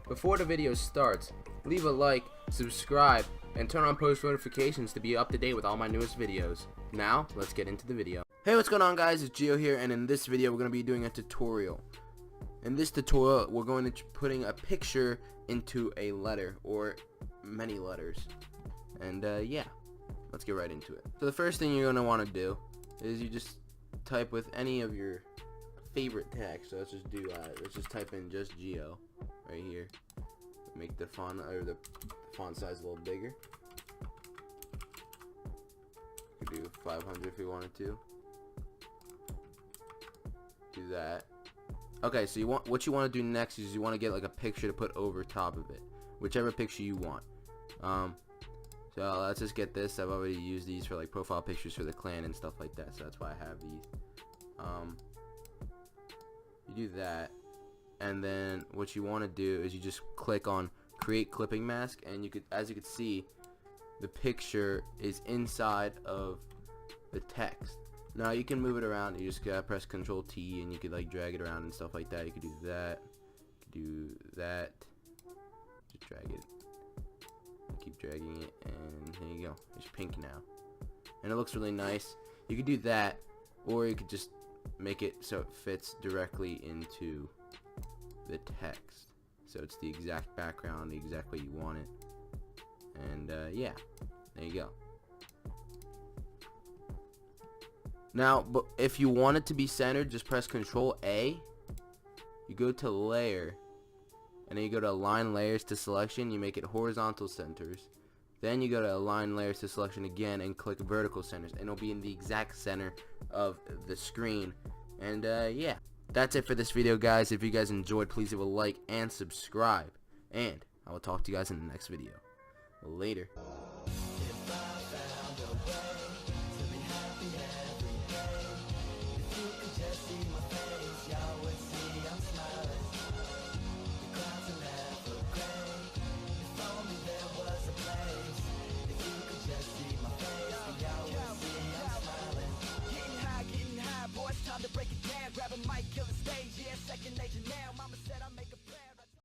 Before the video starts, leave a like, subscribe, and turn on post notifications to be up to date with all my newest videos. Now, let's get into the video. Hey, what's going on guys, it's Gio here, and in this video we're going to be doing a tutorial. In this tutorial, we're going to be putting a picture into a letter, or many letters. And yeah, let's get right into it. So the first thing you're going to want to do is you just type with any of your favorite text. So let's just type in JustGio right here. Make the font or the font size a little bigger. You could do 500 if you wanted to. Do that. Okay, so what you want to do next is you want to get like a picture to put over top of it, whichever picture you want. So let's just get this. I've already used these for like profile pictures for the clan and stuff like that, so that's why I have these. You do that, and then what you want to do is you just click on create clipping mask, and you could, as you can see, the picture is inside of the text. Now you can move it around. You just gotta press Control T, and you could like drag it around and stuff like that. You could do that. You could do that. Just drag it. Keep dragging it, and there you go. It's pink now, and it looks really nice. You could do that, or you could just make it so it fits directly into the text, so it's the exact background, the exact way you want it. And yeah, there you go. Now, but if you want it to be centered, just press Control A. You go to Layer, and then you go to Align Layers to Selection. You make it horizontal centers. Then you go to Align Layers to Selection again and click Vertical Centers, and it'll be in the exact center of the screen. And yeah, that's it for this video, guys. If you guys enjoyed, please leave a like and subscribe, and I will talk to you guys in the next video. Later. Time to break it down, grab a mic, kill the stage, yeah, second nature now. Mama said I made